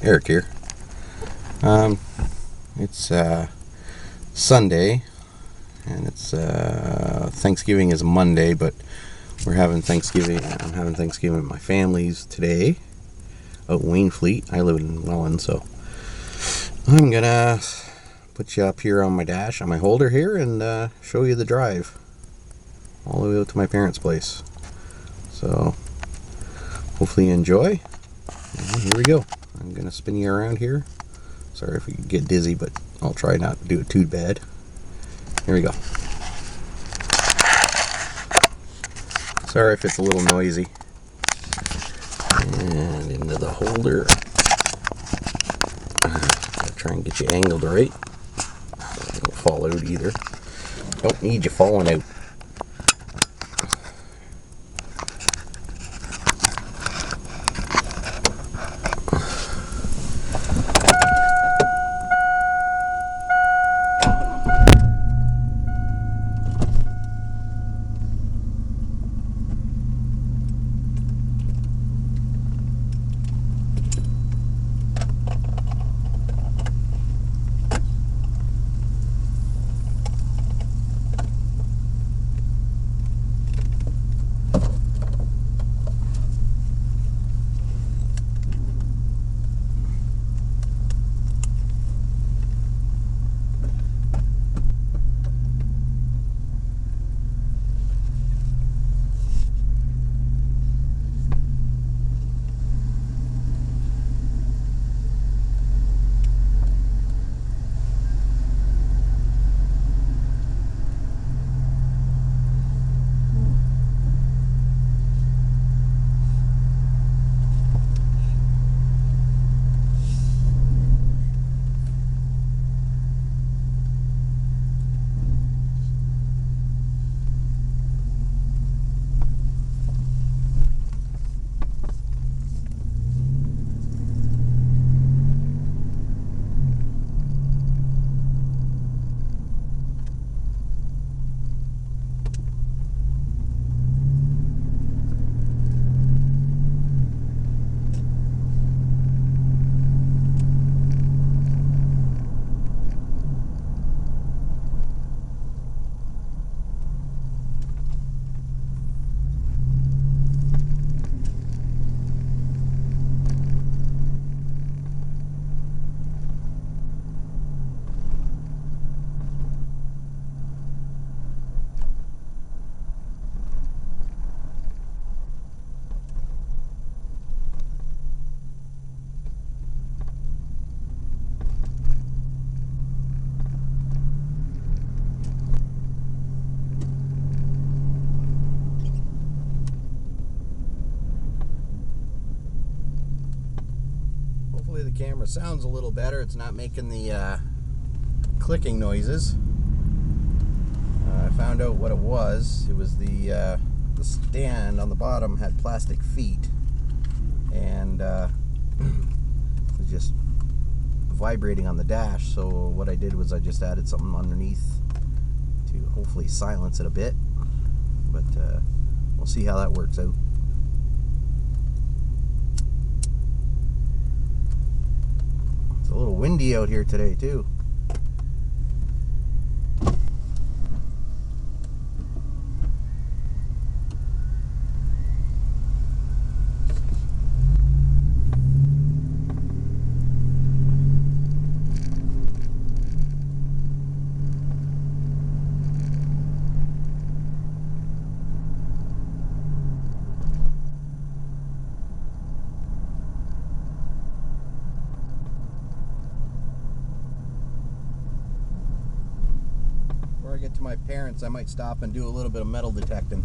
Eric here. It's Sunday, and it's Thanksgiving is Monday, but we're having Thanksgiving. I'm having Thanksgiving with my family's today out in Wainfleet. I live in Welland, so I'm gonna put you up here on my dash, on my holder here, and show you the drive all the way out to my parents' place. So hopefully you enjoy. And here we go. I'm gonna spin you around here. Sorry if you get dizzy, but I'll try not to do it too bad. Here we go. Sorry if it's a little noisy. And into the holder. I'll try and get you angled right. Don't fall out either. Don't need you falling out. Hopefully the camera sounds a little better. It's not making the clicking noises. I found out what it was. It was the stand on the bottom had plastic feet, and it was just vibrating on the dash. So what I did was I just added something underneath to hopefully silence it a bit. But we'll see how that works out. It's a little windy out here today too. Before I get to my parents, I might stop and do a little bit of metal detecting.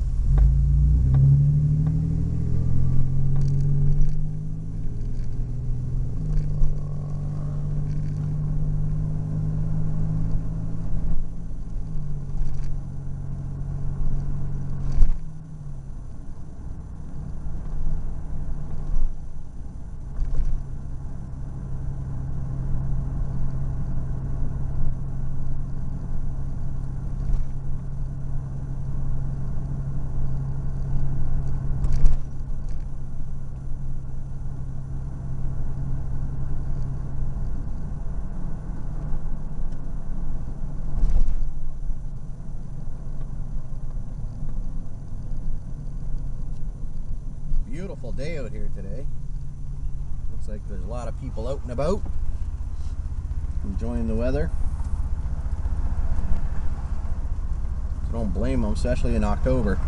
beautiful day out here today. Looks like there's a lot of people out and about enjoying the weather. So don't blame them, especially in October.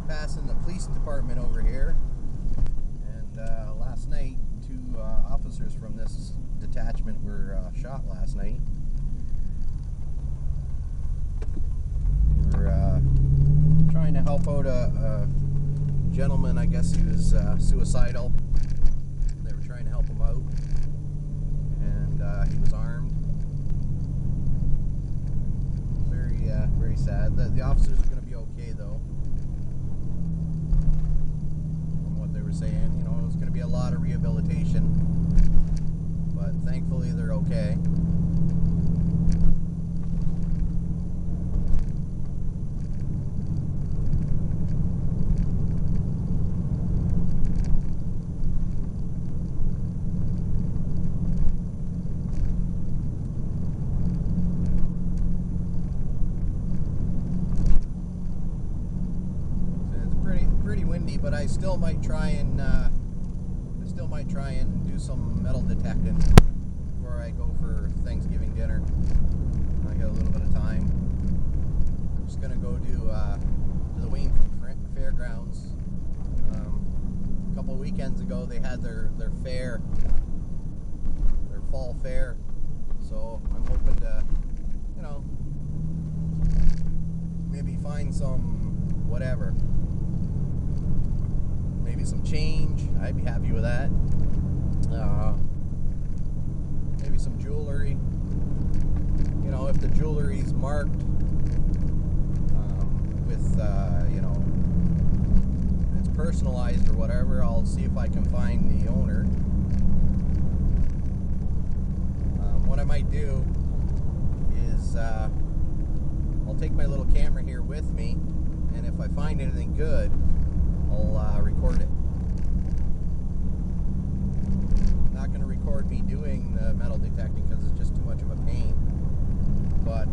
Passing the police department over here, and last night 2 officers from this detachment were shot last night. They were trying to help out a gentleman. I guess he was suicidal. They were trying to help him out, and he was armed. Very sad. The officers are going to be okay though. Saying, you know, it was going to be a lot of rehabilitation, but thankfully they're okay. Pretty windy, but I still might try and do some metal detecting before I go for Thanksgiving dinner. I got a little bit of time. I'm just gonna go to the Wayne Fairgrounds. A couple weekends ago, they had their fair, their fall fair. So I'm hoping to, you know, maybe find some whatever. Maybe some change. I'd be happy with that. Maybe some jewelry. You know, if the jewelry's marked with, you know, it's personalized or whatever, I'll see if I can find the owner. What I might do is I'll take my little camera here with me, and if I find anything good, I'll record it. I'm not going to record me doing the metal detecting because it's just too much of a pain. But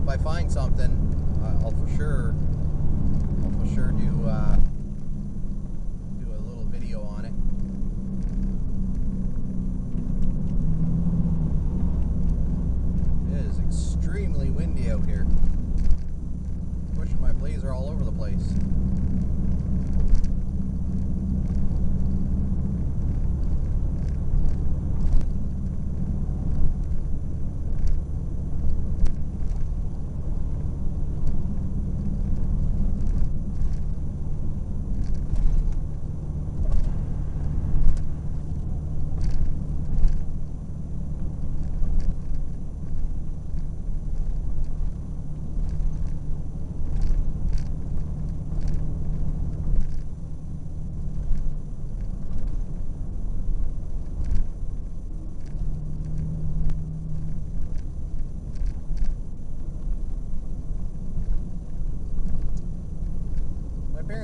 if I find something, I'll for sure do a little video on it. It is extremely windy out here. Pushing my blazer all over the place.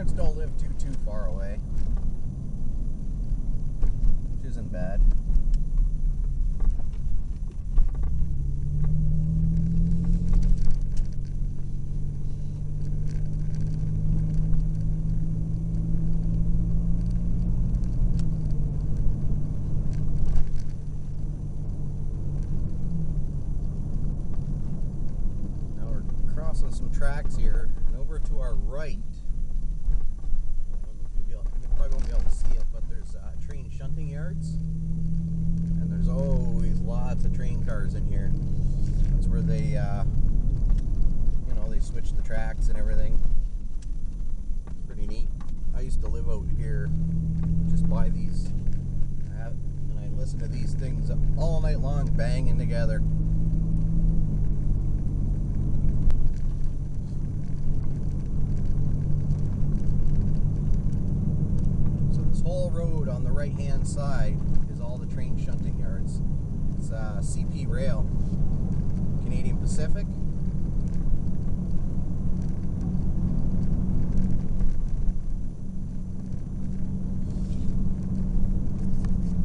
parents don't live too far away, which isn't bad. Crossing some tracks here, and over to our right, you probably won't be able to see it, but there's train shunting yards, and there's always lots of train cars in here. That's where they, they switch the tracks and everything. It's pretty neat. I used to live out here, just by these, and I listen to these things all night long, banging together. Whole road on the right hand side is all the train shunting yards. It's CP Rail, Canadian Pacific.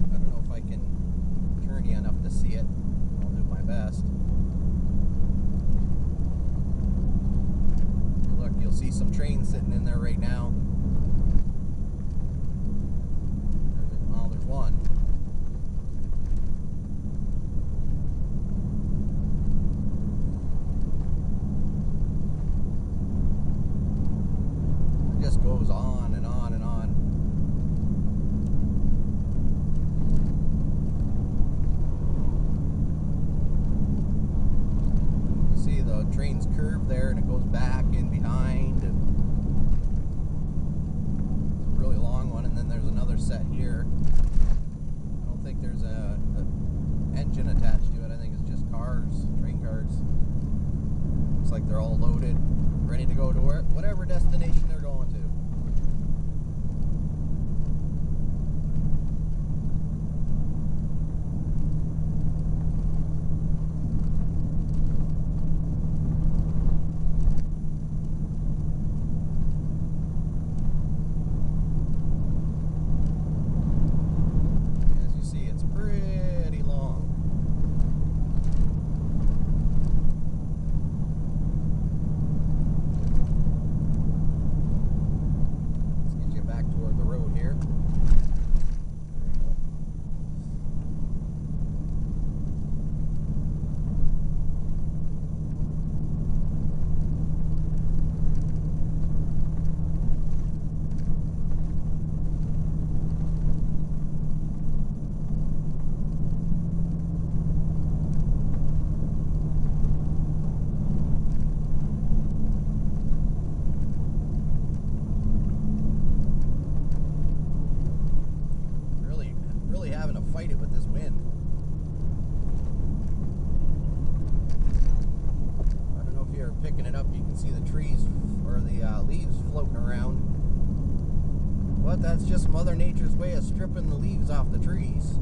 I don't know if I can turn you enough to see it. I'll do my best. Look, you'll see some trains sitting in there right now. One. It just goes on and on and on. You see the train's curve there, and it goes back in behind, and it's a really long one. And then there's another set here. I think there's a engine attached to it. I think it's just cars, train cars. Looks like they're all loaded, ready to go to whatever destination they're going to. Fight it with this wind. I don't know if you're picking it up. You can see the trees or the leaves floating around. But that's just Mother Nature's way of stripping the leaves off the trees.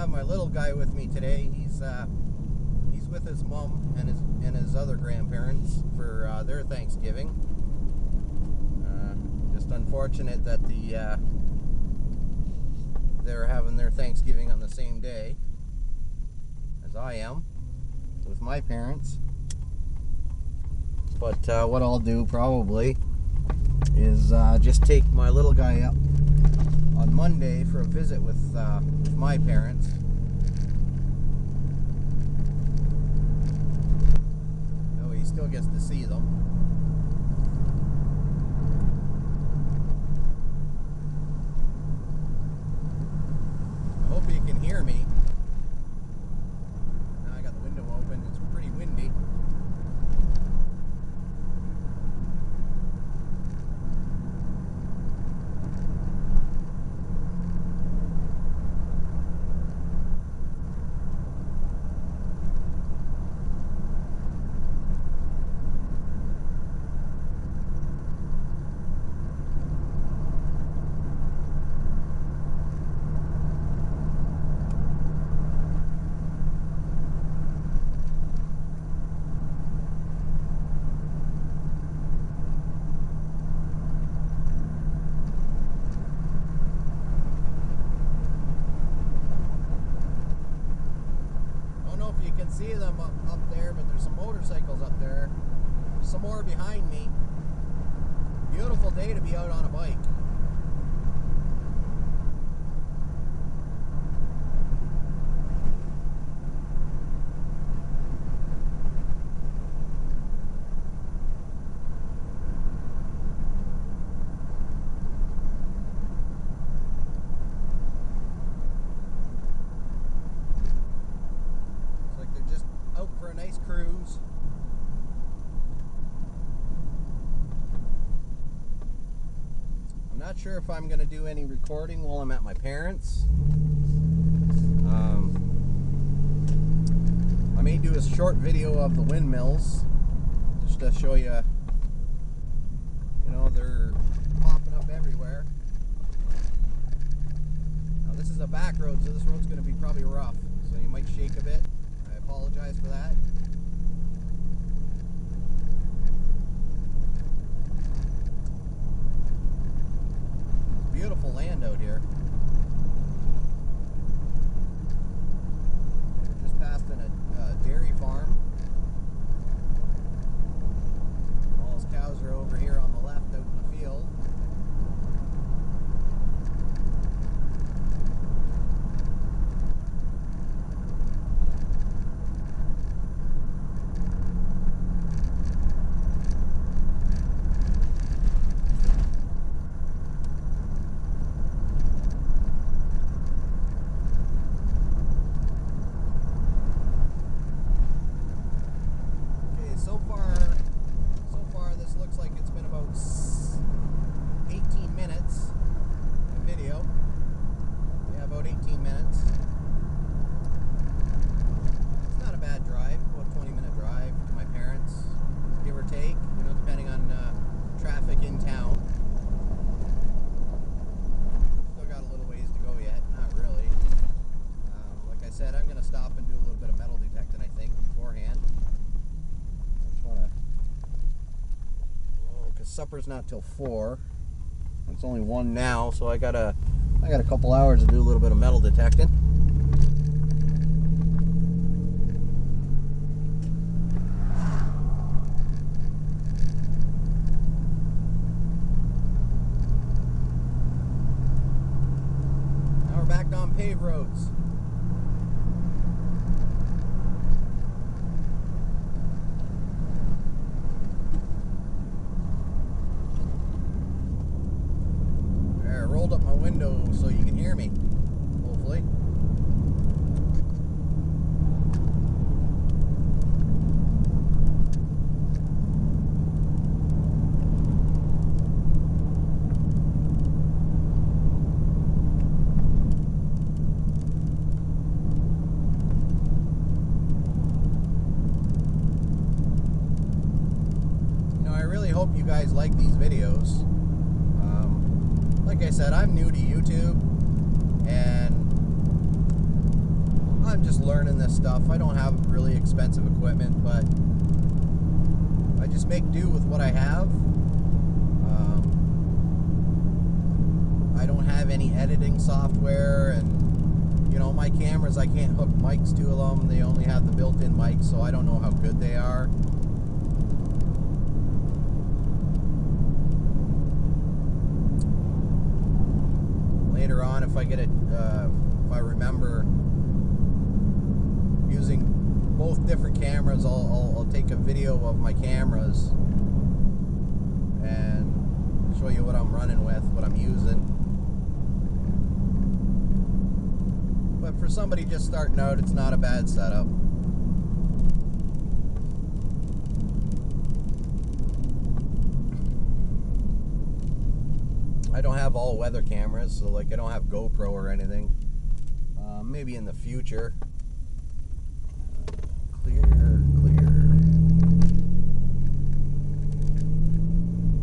My little guy with me today. He's with his mom and his other grandparents for their Thanksgiving. Just unfortunate that they're having their Thanksgiving on the same day as I am with my parents. But what I'll do probably is just take my little guy up on Monday for a visit with my parents. Oh, he still gets to see them. I hope you can hear me. Now I got the window open. It's pretty windy. can see them up there, but there's some motorcycles up there. There's some more behind me. Beautiful day to be out on a bike. Out for a nice cruise. I'm not sure if I'm going to do any recording while I'm at my parents'. I may do a short video of the windmills just to show you, they're popping up everywhere. Now this is a back road, so this road's going to be probably rough, so you might shake a bit. I apologize for that. Beautiful land out here. Just passed in a dairy farm. All those cows are over here on the left out in the field. So far this looks like it's been about 18 minutes of video. Yeah, about 18 minutes. It's not a bad drive, about a 20-minute drive to my parents, give or take, depending on traffic in town. Still got a little ways to go yet, not really. Like I said, I'm going to stop and do a little bit of metal detecting, I think, beforehand. Because supper's not till 4. It's only 1 now, so I got a couple hours to do a little bit of metal detecting. Now we're back on paved roads. Rolled up my window so you can hear me, hopefully. I really hope you guys like these videos. Like I said, I'm new to YouTube, and I'm just learning this stuff. I don't have really expensive equipment, but I just make do with what I have. I don't have any editing software, and my cameras, I can't hook mics to them. They only have the built-in mics, so I don't know how good they are. Later on, if I get it, if I remember using both different cameras, I'll take a video of my cameras and show you what I'm running with, what I'm using. But for somebody just starting out, it's not a bad setup. I don't have all-weather cameras, so I don't have GoPro or anything. Maybe in the future. Clear.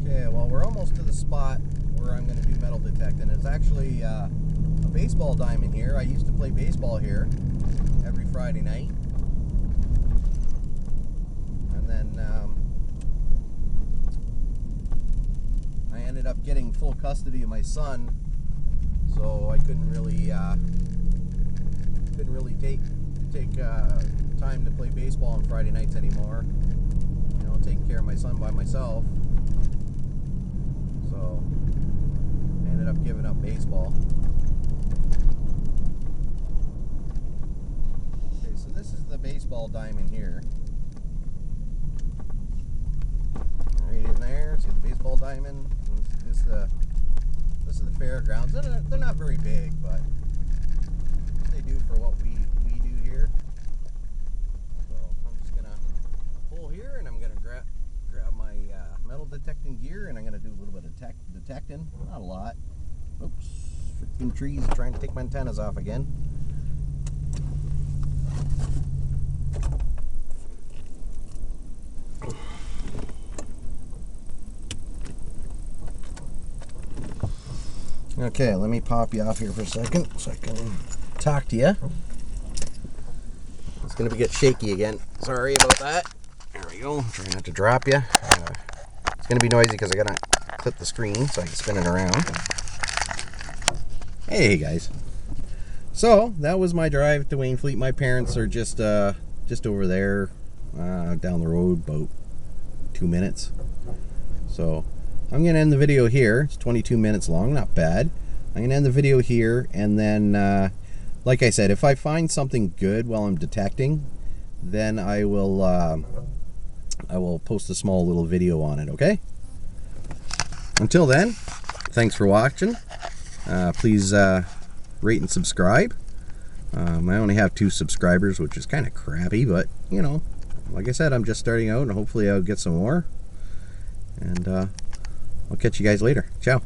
Okay, well, we're almost to the spot where I'm going to do metal detecting. It's actually a baseball diamond here. I used to play baseball here every Friday night. And then I ended up getting full custody of my son, so I couldn't really take time to play baseball on Friday nights anymore. You know, taking care of my son by myself. So, I ended up giving up baseball. Okay, so this is the baseball diamond here. Right in there, see the baseball diamond. This is the fairgrounds. They're not very big, but they do for what we do here. So I'm just gonna pull here, and I'm gonna grab my metal detecting gear, and I'm gonna do a little bit of detecting. Not a lot. Oops, freaking trees trying to take my antennas off again. Okay, let me pop you off here for a second so I can talk to you. It's going to get shaky again. Sorry about that. There we go. Try not to drop you. It's going to be noisy because I got to clip the screen so I can spin it around. Hey guys. So that was my drive to Wainfleet. My parents are just over there, down the road, about 2 minutes. So I'm going to end the video here. It's 22 minutes long, not bad. I'm going to end the video here, and then, like I said, if I find something good while I'm detecting, then I will post a small little video on it, okay? Until then, thanks for watching. Please rate and subscribe. I only have 2 subscribers, which is kind of crappy, but, you know, like I said, I'm just starting out, and hopefully I'll get some more. And I'll catch you guys later. Ciao.